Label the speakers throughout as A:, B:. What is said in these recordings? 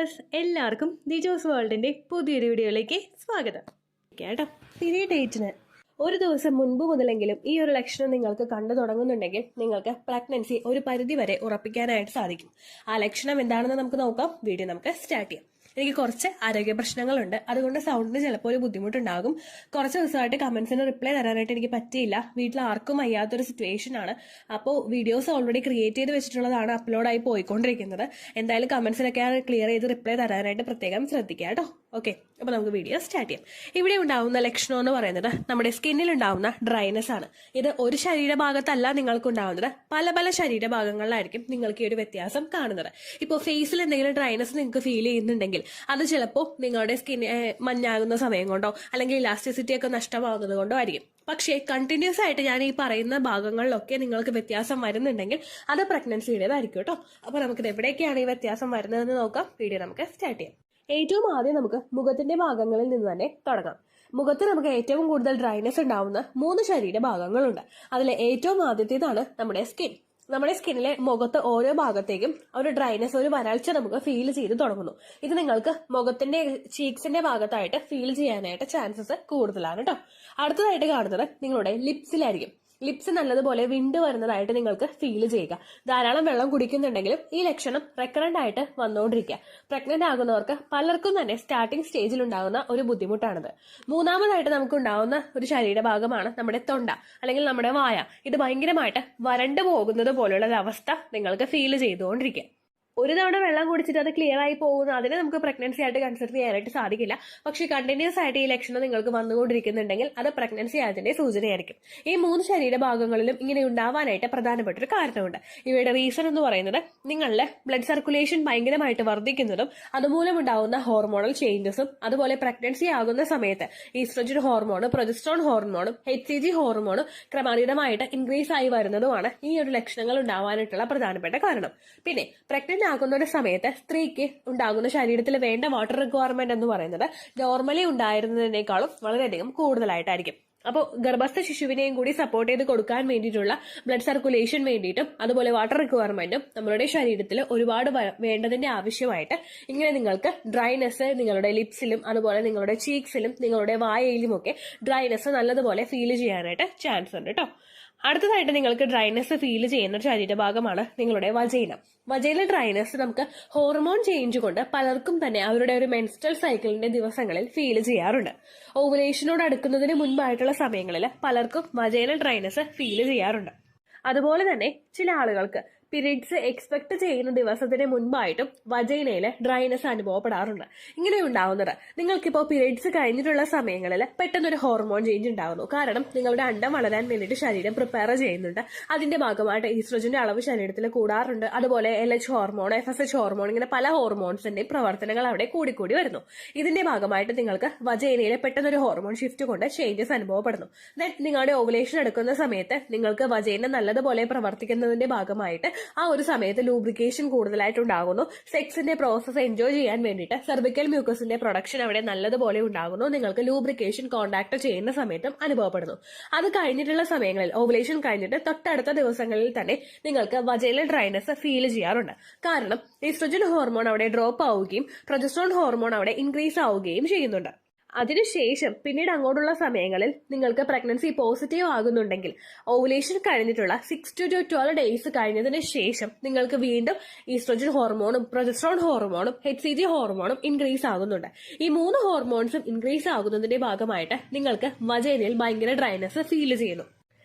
A: Viewers, എല്ലാവർക്കും ദിജോസ് വേൾഡിന്റെ പുതിയൊരു വീഡിയോയിലേക്ക് സ്വാഗതം. കേട്ടോ, പീരിയഡ് ഡേറ്റിന് ഒരു ദിവസം മുൻപ് മുതലെങ്കിലും ഈ ഒരു ലക്ഷണം നിങ്ങൾക്ക് കണ്ടു തുടങ്ങുന്നുണ്ടെങ്കിൽ നിങ്ങൾക്ക് പ്രഗ്നൻസി ഒരു പരിധി വരെ ഉറപ്പിക്കാനായിട്ട് സാധിക്കും. ആ ലക്ഷണം എന്താണെന്ന് നമുക്ക് നോക്കാം. വീഡിയോ നമുക്ക് സ്റ്റാർട്ട് ചെയ്യാം. എനിക്ക് കുറച്ച് ആരോഗ്യ പ്രശ്നങ്ങളുണ്ട്, അതുകൊണ്ട് സൗണ്ടിന് ചിലപ്പോൾ ഒരു ബുദ്ധിമുട്ടുണ്ടാകും. കുറച്ച് ദിവസമായിട്ട് കമന്റ്സിന് റിപ്ലൈ തരാനായിട്ട് എനിക്ക് പറ്റിയില്ല. വീട്ടിൽ ആർക്കും വയ്യാത്തൊരു സിറ്റുവേഷൻ ആണ്. അപ്പോൾ വീഡിയോസ് ഓൾറെഡി ക്രിയേറ്റ് ചെയ്ത് വെച്ചിട്ടുള്ളതാണ് അപ്ലോഡായി പോയിക്കൊണ്ടിരിക്കുന്നത്. എന്തായാലും കമന്റ്സിനൊക്കെ ക്ലിയർ ചെയ്ത് റിപ്ലൈ തരാനായിട്ട് പ്രത്യേകം ശ്രദ്ധിക്കുക കേട്ടോ. ഓക്കെ, അപ്പോൾ നമുക്ക് വീഡിയോ സ്റ്റാർട്ട് ചെയ്യാം. ഇവിടെ ഉണ്ടാവുന്ന ലക്ഷണം എന്ന് പറയുന്നത് നമ്മുടെ സ്കിന്നിൽ ഉണ്ടാവുന്ന ഡ്രൈനെസ് ആണ്. ഇത് ഒരു ശരീരഭാഗത്തല്ല നിങ്ങൾക്ക് ഉണ്ടാവുന്നത്, പല പല ശരീരഭാഗങ്ങളിലായിരിക്കും നിങ്ങൾക്ക് ഈ ഒരു വ്യത്യാസം കാണുന്നത്. ഇപ്പോൾ ഫേസിൽ എന്തെങ്കിലും ഡ്രൈനെസ് നിങ്ങൾക്ക് ഫീൽ ചെയ്യുന്നുണ്ടെങ്കിൽ അത് ചിലപ്പോൾ നിങ്ങളുടെ സ്കിൻ മഞ്ഞാകുന്ന സമയം കൊണ്ടോ അല്ലെങ്കിൽ ഇലാസ്റ്റിസിറ്റി ഒക്കെ നഷ്ടമാകുന്നത് കൊണ്ടോ ആയിരിക്കും. പക്ഷേ കണ്ടിന്യൂസ് ആയിട്ട് ഞാൻ ഈ പറയുന്ന ഭാഗങ്ങളിലൊക്കെ നിങ്ങൾക്ക് വ്യത്യാസം വരുന്നുണ്ടെങ്കിൽ അത് പ്രഗ്നൻസിയുടേതായിരിക്കും കേട്ടോ. അപ്പോൾ നമുക്കിത് എവിടെയൊക്കെയാണ് ഈ വ്യത്യാസം വരുന്നതെന്ന് നോക്കാം. വീഡിയോ നമുക്ക് സ്റ്റാർട്ട് ചെയ്യാം. ഏറ്റവും ആദ്യം നമുക്ക് മുഖത്തിന്റെ ഭാഗങ്ങളിൽ നിന്ന് തന്നെ തുടങ്ങാം. മുഖത്ത് നമുക്ക് ഏറ്റവും കൂടുതൽ ഡ്രൈനെസ് ഉണ്ടാവുന്ന 3 ശരീരഭാഗങ്ങളുണ്ട്. അതിൽ ഏറ്റവും ആദ്യത്തേതാണ് നമ്മുടെ സ്കിൻ. നമ്മുടെ സ്കിന്നിലെ മുഖത്ത് ഓരോ ഭാഗത്തേക്കും ഒരു ഡ്രൈനെസ്, ഒരു വരൾച്ച നമുക്ക് ഫീൽ ചെയ്ത് തുടങ്ങുന്നു. ഇത് നിങ്ങൾക്ക് മുഖത്തിന്റെ ചീക്സിന്റെ ഭാഗത്തായിട്ട് ഫീൽ ചെയ്യാനായിട്ട് ചാൻസസ് കൂടുതലാണ് കേട്ടോ. അടുത്തതായിട്ട് കാണുന്നത് നിങ്ങളുടെ ലിപ്സിലായിരിക്കും. ലിപ്സ് നല്ലതുപോലെ വിണ്ട് വരുന്നതായിട്ട് നിങ്ങൾക്ക് ഫീൽ ചെയ്യുക. ധാരാളം വെള്ളം കുടിക്കുന്നുണ്ടെങ്കിലും ഈ ലക്ഷണം റെക്കറന്റ് ആയിട്ട് വന്നുകൊണ്ടിരിക്കുക. പ്രഗ്നന്റ് ആകുന്നവർക്ക് പലർക്കും തന്നെ സ്റ്റാർട്ടിംഗ് സ്റ്റേജിൽ ഉണ്ടാകുന്ന ഒരു ബുദ്ധിമുട്ടാണിത്. മൂന്നാമതായിട്ട് നമുക്ക് ഉണ്ടാകുന്ന ഒരു ശരീരഭാഗമാണ് നമ്മുടെ തൊണ്ട അല്ലെങ്കിൽ നമ്മുടെ വായ. ഇത് ഭയങ്കരമായിട്ട് വരണ്ടു പോകുന്നത് പോലുള്ള ഒരു അവസ്ഥ നിങ്ങൾക്ക് ഫീൽ ചെയ്തുകൊണ്ടിരിക്കുക. ഒരു തവണ വെള്ളം കുടിച്ചിട്ട് അത് ക്ലിയർ ആയി പോകുന്ന അതിനെ നമുക്ക് പ്രഗ്നൻസി ആയിട്ട് കൺസിഡർ ചെയ്യാനായിട്ട് സാധിക്കില്ല. പക്ഷേ കണ്ടിന്യൂസ് ആയിട്ട് ഈ ലക്ഷണം നിങ്ങൾക്ക് വന്നുകൊണ്ടിരിക്കുന്നുണ്ടെങ്കിൽ അത് പ്രഗ്നൻസി ആയതിന്റെ സൂചനയായിരിക്കും. ഈ 3 ശരീരഭാഗങ്ങളിലും ഇങ്ങനെ ഉണ്ടാവാനായിട്ട് പ്രധാനപ്പെട്ട ഒരു കാരണമുണ്ട്. ഇവയുടെ റീസൺ എന്ന് പറയുന്നത് നിങ്ങളുടെ ബ്ലഡ് സർക്കുലേഷൻ ഭയങ്കരമായിട്ട് വർദ്ധിക്കുന്നതും അതുമൂലം ഉണ്ടാകുന്ന ഹോർമോണൽ ചേഞ്ചസും അതുപോലെ പ്രഗ്നൻസി ആകുന്ന സമയത്ത് ഈസ്ട്രജൻ ഹോർമോണും പ്രൊജസ്ട്രോൺ ഹോർമോണും HCG ഹോർമോണും ക്രമാതീതമായിട്ട് ഇൻക്രീസ് ആയി വരുന്നതുമാണ് ഈ ഒരു ലക്ഷണങ്ങൾ ഉണ്ടാവാനായിട്ടുള്ള പ്രധാനപ്പെട്ട കാരണം. പിന്നെ പ്രഗ്നന്റ് ആകുന്ന ഒരു സമയത്ത് സ്ത്രീക്ക് ഉണ്ടാകുന്ന ശരീരത്തിൽ വേണ്ട വാട്ടർ റിക്വയർമെന്റ് എന്ന് പറയുന്നത് നോർമലി ഉണ്ടായിരുന്നതിനേക്കാളും വളരെയധികം കൂടുതലായിട്ടായിരിക്കും. അപ്പോൾ ഗർഭസ്ഥ ശിശുവിനെയും കൂടി സപ്പോർട്ട് ചെയ്ത് കൊടുക്കാൻ വേണ്ടിയിട്ടുള്ള ബ്ലഡ് സർക്കുലേഷൻ വേണ്ടിയിട്ടും അതുപോലെ വാട്ടർ റിക്വയർമെന്റും നമ്മുടെ ശരീരത്തിൽ ഒരുപാട് വേണ്ടതിന്റെ ആവശ്യമായിട്ട് ഇങ്ങനെ നിങ്ങൾക്ക് ഡ്രൈനെസ് നിങ്ങളുടെ ലിപ്സിലും അതുപോലെ നിങ്ങളുടെ ചീക്സിലും നിങ്ങളുടെ വായയിലും ഒക്കെ ഡ്രൈനെസ് നല്ലതുപോലെ ഫീൽ ചെയ്യാനായിട്ട് ചാൻസ് ഉണ്ട് കേട്ടോ. അടുത്തതായിട്ട് നിങ്ങൾക്ക് ഡ്രൈനെസ് ഫീൽ ചെയ്യുന്ന ഒരു ശരീരഭാഗമാണ് നിങ്ങളുടെ വജൈന. വജൈന ഡ്രൈനെസ് നമുക്ക് ഹോർമോൺ ചേഞ്ച് കൊണ്ട് പലർക്കും തന്നെ അവരുടെ ഒരു മെൻസ്ട്രൽ സൈക്കിളിന്റെ ദിവസങ്ങളിൽ ഫീൽ ചെയ്യാറുണ്ട്. ഓവുലേഷനോട് അടുക്കുന്നതിന് മുൻപായിട്ടുള്ള സമയങ്ങളിൽ പലർക്കും വജൈന ഡ്രൈനെസ് ഫീൽ ചെയ്യാറുണ്ട്. അതുപോലെ തന്നെ ചില ആളുകൾക്ക് പീരീഡ്സ് എക്സ്പെക്ട് ചെയ്യുന്ന ദിവസത്തിന് മുൻപായിട്ടും വജൈനയിൽ ഡ്രൈനെസ് അനുഭവപ്പെടാറുണ്ട്. ഇങ്ങനെ ഉണ്ടാവുന്നത് നിങ്ങൾക്കിപ്പോൾ പീരീഡ്സ് കഴിഞ്ഞിട്ടുള്ള സമയങ്ങളിൽ പെട്ടെന്നൊരു ഹോർമോൺ ചേഞ്ച് ഉണ്ടാകുന്നു. കാരണം നിങ്ങളുടെ അണ്ടം വളരാൻ വേണ്ടിയിട്ട് ശരീരം പ്രിപ്പയർ ചെയ്യുന്നുണ്ട്. അതിന്റെ ഭാഗമായിട്ട് ഈസ്ട്രോജന്റെ അളവ് ശരീരത്തിൽ കൂടാറുണ്ട്. അതുപോലെ LH ഹോർമോൺ, FSH ഹോർമോൺ, ഇങ്ങനെ പല ഹോർമോൺസിന്റെ പ്രവർത്തനങ്ങൾ അവിടെ കൂടിക്കൂടി വരുന്നു. ഇതിന്റെ ഭാഗമായിട്ട് നിങ്ങൾക്ക് വജൈനയിൽ പെട്ടെന്നൊരു ഹോർമോൺ ഷിഫ്റ്റ് കൊണ്ട് ചേഞ്ചസ് അനുഭവപ്പെടുന്നു. ദെൻ നിങ്ങളുടെ ഓവുലേഷൻ എടുക്കുന്ന സമയത്ത് നിങ്ങൾക്ക് വജൈന നല്ലതുപോലെ പ്രവർത്തിക്കുന്നതിന്റെ ഭാഗമായിട്ട് ആ ഒരു സമയത്ത് ലൂബ്രിക്കേഷൻ കൂടുതലായിട്ടുണ്ടാകുന്നു. സെക്സിന്റെ പ്രോസസ് എൻജോയ് ചെയ്യാൻ വേണ്ടിയിട്ട് സെർവിക്കൽ മ്യൂക്കസിന്റെ പ്രൊഡക്ഷൻ അവിടെ നല്ലതുപോലെ ഉണ്ടാകുന്നു. നിങ്ങൾക്ക് ലൂബ്രിക്കേഷൻ കോണ്ടാക്ട് ചെയ്യുന്ന സമയത്തും അനുഭവപ്പെടുന്നു. അത് കഴിഞ്ഞിട്ടുള്ള സമയങ്ങളിൽ ഓവുലേഷൻ കഴിഞ്ഞിട്ട് തൊട്ടടുത്ത ദിവസങ്ങളിൽ തന്നെ നിങ്ങൾക്ക് വജൈനൽ ഡ്രൈനെസ് ഫീൽ ചെയ്യാറുണ്ട്. കാരണം ഈസ്ട്രോജൻ ഹോർമോൺ അവിടെ ഡ്രോപ്പ് ആവുകയും പ്രൊജസ്ട്രോൺ ഹോർമോൺ അവിടെ ഇൻക്രീസ് ആവുകയും ചെയ്യുന്നുണ്ട്. അതിനുശേഷം പിന്നീട് അങ്ങോട്ടുള്ള സമയങ്ങളിൽ നിങ്ങൾക്ക് പ്രഗ്നൻസി പോസിറ്റീവ് ആകുന്നുണ്ടെങ്കിൽ ഓവുലേഷൻ കഴിഞ്ഞിട്ടുള്ള 6 to 12 ഡേയ്സ് കഴിഞ്ഞതിന് ശേഷം നിങ്ങൾക്ക് വീണ്ടും ഈസ്ട്രോജൻ ഹോർമോണും പ്രൊജസ്ട്രോൺ ഹോർമോണും HCG ഹോർമോണും ഇൻക്രീസ് ആകുന്നുണ്ട്. ഈ 3 ഹോർമോൺസും ഇൻക്രീസ് ആകുന്നതിന്റെ ഭാഗമായിട്ട് നിങ്ങൾക്ക് വജൈനയിൽ ഭയങ്കര ഡ്രൈനെസ് ഫീൽ ചെയ്യുന്നു.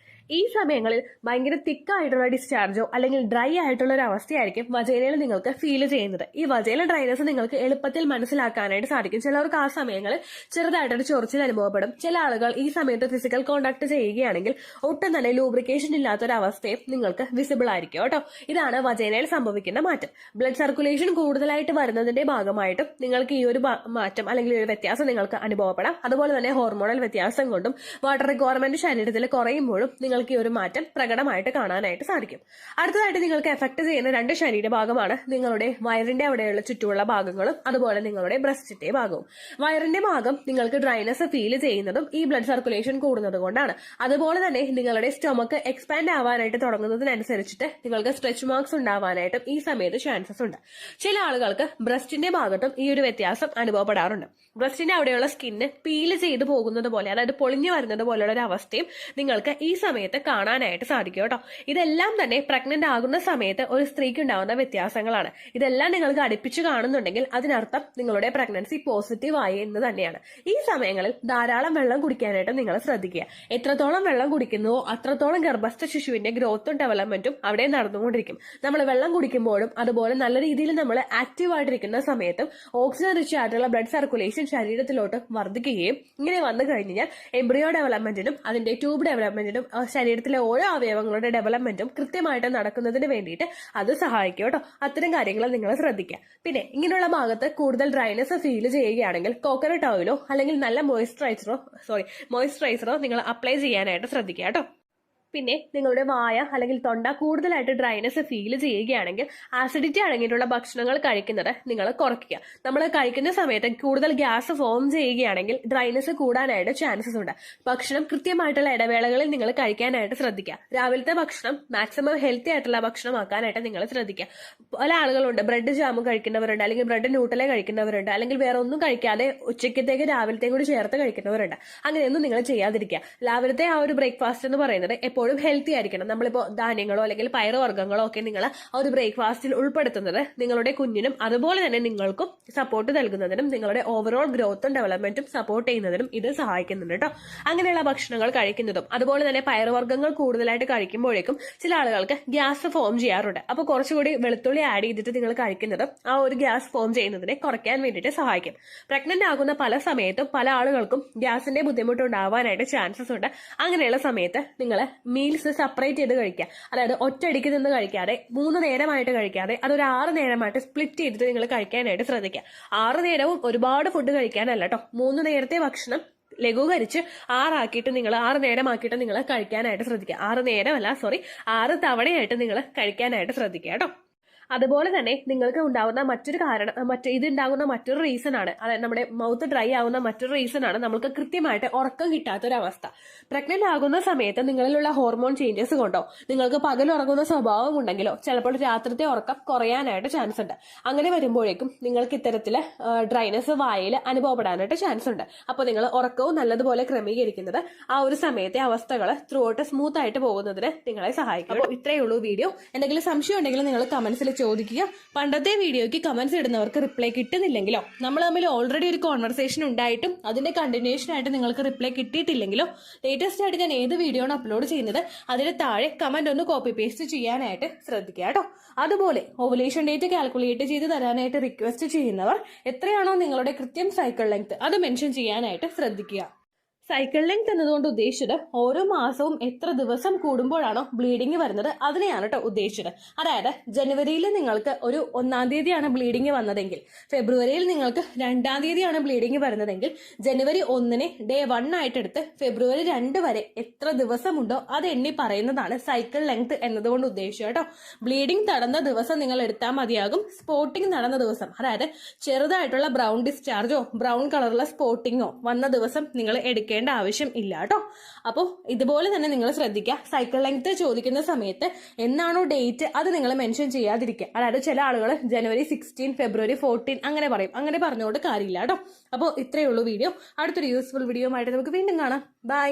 A: ഈ സമയങ്ങളിൽ ഭയങ്കര തിക്കായിട്ടുള്ള ഡിസ്ചാർജോ അല്ലെങ്കിൽ ഡ്രൈ ആയിട്ടുള്ള ഒരു അവസ്ഥയായിരിക്കും വജൈനയിൽ നിങ്ങൾക്ക് ഫീൽ ചെയ്യുന്നത്. ഈ വജൈന ഡ്രൈനെസ് നിങ്ങൾക്ക് എളുപ്പത്തിൽ മനസ്സിലാക്കാനായിട്ട് സാധിക്കും. ചിലവർക്ക് ആ സമയങ്ങളിൽ ചെറുതായിട്ടൊരു ചൊറിച്ചിൽ അനുഭവപ്പെടും. ചില ആളുകൾ ഈ സമയത്ത് ഫിസിക്കൽ കോണ്ടാക്ട് ചെയ്യുകയാണെങ്കിൽ ഒട്ടും തന്നെ ലൂബ്രിക്കേഷൻ ഇല്ലാത്തൊരവസ്ഥയും നിങ്ങൾക്ക് വിസിബിൾ ആയിരിക്കും കേട്ടോ. ഇതാണ് വജൈനയിൽ സംഭവിക്കുന്ന മാറ്റം. ബ്ലഡ് സർക്കുലേഷൻ കൂടുതലായിട്ട് വരുന്നതിന്റെ ഭാഗമായിട്ടും നിങ്ങൾക്ക് ഈ ഒരു മാറ്റം അല്ലെങ്കിൽ ഒരു വ്യത്യാസം നിങ്ങൾക്ക് അനുഭവപ്പെടാം. അതുപോലെ തന്നെ ഹോർമോണൽ വ്യത്യാസം കൊണ്ടും വാട്ടർ റിക്വയർമെന്റ് ശരീരത്തിൽ കുറയുമ്പോഴും നിങ്ങൾക്ക് ഈ ഒരു മാറ്റം പ്രകടമായിട്ട് കാണാനായിട്ട് സാധിക്കും. അടുത്തതായിട്ട് നിങ്ങൾക്ക് എഫക്ട് ചെയ്യുന്ന 2 ശരീരഭാഗമാണ് നിങ്ങളുടെ വയറിന്റെ അവിടെയുള്ള ചുറ്റുമുള്ള ഭാഗങ്ങളും അതുപോലെ നിങ്ങളുടെ ബ്രസ്റ്റിന്റെ ഭാഗവും. വയറിന്റെ ഭാഗം നിങ്ങൾക്ക് ഡ്രൈനെസ് ഫീൽ ചെയ്യുന്നതും ഈ ബ്ലഡ് സർക്കുലേഷൻ കൂടുന്നത് കൊണ്ടാണ്. അതുപോലെ തന്നെ നിങ്ങളുടെ സ്റ്റൊമക്ക് എക്സ്പാൻഡ് ആവാനായിട്ട് തുടങ്ങുന്നതിനനുസരിച്ചിട്ട് നിങ്ങൾക്ക് സ്ട്രെച്ച് മാർക്സ് ഉണ്ടാവാനായിട്ടും ഈ സമയത്ത് ചാൻസസ് ഉണ്ട്. ചില ആളുകൾക്ക് ബ്രസ്റ്റിന്റെ ഭാഗത്തും ഈ ഒരു വ്യത്യാസം അനുഭവപ്പെടാറുണ്ട്. ബ്രസ്റ്റിന്റെ അവിടെയുള്ള സ്കിന്ന് പീല് ചെയ്തു പോകുന്നത് പോലെ, അതായത് പൊളിഞ്ഞു വരുന്നത് പോലെയുള്ള ഒരു അവസ്ഥയും നിങ്ങൾക്ക് ഈ സമയത്ത് കാണാനായിട്ട് സാധിക്കും കേട്ടോ. ഇതെല്ലാം തന്നെ പ്രഗ്നന്റ് ആകുന്ന സമയത്ത് ഒരു സ്ത്രീക്ക് ഉണ്ടാകുന്ന വ്യത്യാസങ്ങളാണ്. ഇതെല്ലാം നിങ്ങൾക്ക് അടുപ്പിച്ച് കാണുന്നുണ്ടെങ്കിൽ അതിനർത്ഥം നിങ്ങളുടെ പ്രഗ്നൻസി പോസിറ്റീവ് ആയി എന്ന് തന്നെയാണ്. ഈ സമയങ്ങളിൽ ധാരാളം വെള്ളം കുടിക്കാനായിട്ട് നിങ്ങൾ ശ്രദ്ധിക്കുക. എത്രത്തോളം വെള്ളം കുടിക്കുന്നുവോ അത്രത്തോളം ഗർഭസ്ഥ ശിശുവിന്റെ ഗ്രോത്തും ഡെവലപ്മെന്റും അവിടെ നടന്നുകൊണ്ടിരിക്കും. നമ്മൾ വെള്ളം കുടിക്കുമ്പോഴും അതുപോലെ നല്ല രീതിയിൽ നമ്മൾ ആക്റ്റീവ് ആയിട്ടിരിക്കുന്ന സമയത്തും ഓക്സിജൻ റിച്ച് ആയിട്ടുള്ള ബ്ലഡ് സർക്കുലേഷൻ ശരീരത്തിലോട്ട് വർദ്ധിക്കുകയും ഇങ്ങനെ വന്നു കഴിഞ്ഞാൽ എംബ്രിയോ ഡെവലപ്മെന്റിനും അതിന്റെ ട്യൂബ് ഡെവലപ്മെന്റിനും ശരീരത്തിലെ ഓരോ അവയവങ്ങളുടെ ഡെവലപ്മെന്റും കൃത്യമായിട്ട് നടക്കുന്നതിന് വേണ്ടിയിട്ട് അത് സഹായിക്കും കേട്ടോ. അത്തരം കാര്യങ്ങൾ നിങ്ങൾ ശ്രദ്ധിക്കുക. പിന്നെ ഇങ്ങനെയുള്ള ഭാഗത്ത് കൂടുതൽ ഡ്രൈനെസ് ഫീൽ ചെയ്യുകയാണെങ്കിൽ കോക്കനട്ട് ഓയിലോ അല്ലെങ്കിൽ നല്ല മോയിസ്ചറൈസറോ നിങ്ങൾ അപ്ലൈ ചെയ്യാനായിട്ട് ശ്രദ്ധിക്കുക കേട്ടോ. പിന്നെ നിങ്ങളുടെ വായ അല്ലെങ്കിൽ തൊണ്ട കൂടുതലായിട്ട് ഡ്രൈനെസ് ഫീൽ ചെയ്യുകയാണെങ്കിൽ ആസിഡിറ്റി അടങ്ങിയിട്ടുള്ള ഭക്ഷണങ്ങൾ കഴിക്കുന്നത് നിങ്ങൾ കുറയ്ക്കുക. നമ്മൾ കഴിക്കുന്ന സമയത്ത് കൂടുതൽ ഗ്യാസ് ഫോം ചെയ്യുകയാണെങ്കിൽ ഡ്രൈനെസ് കൂടാനായിട്ട് ചാൻസസ് ഉണ്ട്. ഭക്ഷണം കൃത്യമായിട്ടുള്ള ഇടവേളകളിൽ നിങ്ങൾ കഴിക്കാനായിട്ട് ശ്രദ്ധിക്കുക. രാവിലത്തെ ഭക്ഷണം മാക്സിമം ഹെൽത്തി ആയിട്ടുള്ള ഭക്ഷണമാക്കാനായിട്ട് നിങ്ങൾ ശ്രദ്ധിക്കുക. പല ആളുകളുണ്ട് ബ്രെഡ് ജാമും കഴിക്കുന്നവരുണ്ട്, അല്ലെങ്കിൽ ബ്രെഡ് ന്യൂട്ടലെ കഴിക്കുന്നവരുണ്ട്, അല്ലെങ്കിൽ വേറെ ഒന്നും കഴിക്കാതെ ഉച്ചയ്ക്കത്തേക്ക് രാവിലത്തേക്ക് കൂടി ചേർത്ത് കഴിക്കുന്നവരുണ്ട്. അങ്ങനെയൊന്നും നിങ്ങൾ ചെയ്യാതിരിക്കുക. രാവിലത്തെ ആ ഒരു ബ്രേക്ക്ഫാസ്റ്റ് എന്ന് പറയുന്നത് എപ്പോഴും ഹെൽത്തി ആയിരിക്കണം. നമ്മളിപ്പോൾ ധാന്യങ്ങളോ അല്ലെങ്കിൽ പയറുവർഗ്ഗങ്ങളോ ഒക്കെ നിങ്ങൾ ആ ഒരു ബ്രേക്ക്ഫാസ്റ്റിൽ ഉൾപ്പെടുത്തുന്നത് നിങ്ങളുടെ കുഞ്ഞിനും അതുപോലെ തന്നെ നിങ്ങൾക്കും സപ്പോർട്ട് നൽകുന്നതിനും നിങ്ങളുടെ ഓവറോൾ ഗ്രോത്തും ഡെവലപ്മെന്റും സപ്പോർട്ട് ചെയ്യുന്നതിനും ഇത് സഹായിക്കുന്നുണ്ട് കേട്ടോ. അങ്ങനെയുള്ള ഭക്ഷണങ്ങൾ കഴിക്കുന്നതും അതുപോലെ തന്നെ പയറുവർഗ്ഗങ്ങൾ കൂടുതലായിട്ട് കഴിക്കുമ്പോഴേക്കും ചില ആളുകൾക്ക് ഗ്യാസ് ഫോം ചെയ്യാറുണ്ട്. അപ്പോൾ കുറച്ചുകൂടി വെളുത്തുള്ളി ആഡ് ചെയ്തിട്ട് നിങ്ങൾ കഴിക്കുന്നതും ആ ഒരു ഗ്യാസ് ഫോം ചെയ്യുന്നതിനെ കുറയ്ക്കാൻ വേണ്ടിയിട്ട് സഹായിക്കും. പ്രഗ്നന്റ് ആകുന്ന പല സമയത്തും പല ആളുകൾക്കും ഗ്യാസിന്റെ ബുദ്ധിമുട്ട് ഉണ്ടാവാനായിട്ട് ചാൻസസ് ഉണ്ട്. അങ്ങനെയുള്ള സമയത്ത് നിങ്ങൾ മീൽസ് സെപ്പറേറ്റ് ചെയ്ത് കഴിക്കുക. അതായത് ഒറ്റയടിക്ക് നിന്ന് കഴിക്കാതെ 3 നേരമായിട്ട് കഴിക്കാതെ അതൊരു 6 നേരമായിട്ട് സ്പ്ലിറ്റ് ചെയ്തിട്ട് നിങ്ങൾ കഴിക്കാനായിട്ട് ശ്രദ്ധിക്കുക. 6 നേരവും ഒരുപാട് ഫുഡ് കഴിക്കാനല്ല കേട്ടോ. 3 നേരത്തെ ഭക്ഷണം ലഘൂകരിച്ച് 6 നേരമാക്കിയിട്ട് നിങ്ങൾ കഴിക്കാനായിട്ട് ശ്രദ്ധിക്കുക. 6 തവണയായിട്ട് നിങ്ങൾ കഴിക്കാനായിട്ട് ശ്രദ്ധിക്കുക കേട്ടോ. അതുപോലെ തന്നെ നിങ്ങൾക്ക് ഉണ്ടാകുന്ന മറ്റൊരു റീസൺ ആണ്, അതായത് നമ്മുടെ മൗത്ത് ഡ്രൈ ആവുന്ന മറ്റൊരു റീസൺ ആണ് നമ്മൾക്ക് കൃത്യമായിട്ട് ഉറക്കം കിട്ടാത്തൊരവസ്ഥ. പ്രഗ്നന്റ് ആകുന്ന സമയത്ത് നിങ്ങളിലുള്ള ഹോർമോൺ ചേഞ്ചസ് കൊണ്ടോ നിങ്ങൾക്ക് പകൽ ഉറങ്ങുന്ന സ്വഭാവം ഉണ്ടെങ്കിലോ ചിലപ്പോൾ രാത്രിത്തെ ഉറക്കം കുറയാനായിട്ട് ചാൻസ് ഉണ്ട്. അങ്ങനെ വരുമ്പോഴേക്കും നിങ്ങൾക്ക് ഇത്തരത്തില് ഡ്രൈനെസ് വായിൽ അനുഭവപ്പെടാനായിട്ട് ചാൻസ് ഉണ്ട്. അപ്പോൾ നിങ്ങൾ ഉറക്കവും നല്ലതുപോലെ ക്രമീകരിക്കുന്നത് ആ ഒരു സമയത്തെ അവസ്ഥകൾ ത്രൂ ഔട്ട് സ്മൂത്ത് ആയിട്ട് പോകുന്നതിന് നിങ്ങളെ സഹായിക്കും. അപ്പോൾ ഇത്രയേ ഉള്ളൂ വീഡിയോ. എന്തെങ്കിലും സംശയം ഉണ്ടെങ്കിൽ നിങ്ങൾ കമന്റ്സിൽ ചോദിക്കുക. പണ്ടത്തെ വീഡിയോയ്ക്ക് കമന്റ്സ് ഇടുന്നവർക്ക് റിപ്ലൈ കിട്ടുന്നില്ലെങ്കിലോ നമ്മൾ തമ്മിൽ ഓൾറെഡി ഒരു കോൺവെർസേഷൻ ഉണ്ടായിട്ടും അതിന്റെ കണ്ടിന്യൂഷൻ ആയിട്ട് നിങ്ങൾക്ക് റിപ്ലൈ കിട്ടിയിട്ടില്ലെങ്കിലോ ലേറ്റസ്റ്റ് ആയിട്ട് ഞാൻ ഏത് വീഡിയോ ആണ് അപ്ലോഡ് ചെയ്യുന്നത് അതിന് താഴെ കമന്റ് ഒന്ന് കോപ്പി പേസ്റ്റ് ചെയ്യാനായിട്ട് ശ്രദ്ധിക്കുക കേട്ടോ. അതുപോലെ ഓവുലേഷൻ ഡേറ്റ് കാൽക്കുലേറ്റ് ചെയ്ത് തരാനായിട്ട് റിക്വസ്റ്റ് ചെയ്യുന്നവർ എത്രയാണോ നിങ്ങളുടെ കൃത്യം സൈക്കിൾ ലെങ്ത് അത് മെൻഷൻ ചെയ്യാനായിട്ട് ശ്രദ്ധിക്കുക. സൈക്കിൾ ലെങ്ത് എന്നതുകൊണ്ട് ഉദ്ദേശിച്ചത് ഓരോ മാസവും എത്ര ദിവസം കൂടുമ്പോഴാണോ ബ്ലീഡിങ് വരുന്നത് അതിനെയാണ് കേട്ടോ ഉദ്ദേശിച്ചത്. അതായത് ജനുവരിയിൽ നിങ്ങൾക്ക് ഒരു 1-ാം തീയതിയാണ് ബ്ലീഡിങ് വന്നതെങ്കിൽ ഫെബ്രുവരിയിൽ നിങ്ങൾക്ക് 2-ാം തീയതിയാണ് ബ്ലീഡിങ് വരുന്നതെങ്കിൽ ജനുവരി 1-ന് ഡേ 1 ആയിട്ട് എടുത്ത് ഫെബ്രുവരി 2 വരെ എത്ര ദിവസമുണ്ടോ അത് എണ്ണി പറയുന്നതാണ് സൈക്കിൾ ലെങ്ത് എന്നതുകൊണ്ട് ഉദ്ദേശിച്ചത് കേട്ടോ. ബ്ലീഡിങ് നടന്ന ദിവസം നിങ്ങൾ എടുത്താൽ മതിയാകും. സ്പോട്ടിങ് നടന്ന ദിവസം, അതായത് ചെറുതായിട്ടുള്ള ബ്രൗൺ ഡിസ്ചാർജോ ബ്രൗൺ കളറുള്ള സ്പോട്ടിങ്ങോ വന്ന ദിവസം നിങ്ങൾ എടുക്കുക ആവശ്യം ഇല്ല കേട്ടോ. അപ്പോൾ ഇതുപോലെ തന്നെ നിങ്ങൾ ശ്രദ്ധിക്കുക. സൈക്കിൾ ലെങ്ത് ചോദിക്കുന്ന സമയത്ത് എന്നാണോ ഡേറ്റ് അത് നിങ്ങൾ മെൻഷൻ ചെയ്യാതിരിക്കുക. അതായത് ചില ആളുകൾ ജനുവരി 16 ഫെബ്രുവരി 14 അങ്ങനെ പറയും. അങ്ങനെ പറഞ്ഞുകൊണ്ട് കാര്യമില്ല കേട്ടോ. അപ്പോൾ ഇത്രയേ ഉള്ളൂ വീഡിയോ. അടുത്തൊരു യൂസ്ഫുൾ വീഡിയോ ആയിട്ട് നമുക്ക് വീണ്ടും കാണാം. ബൈ.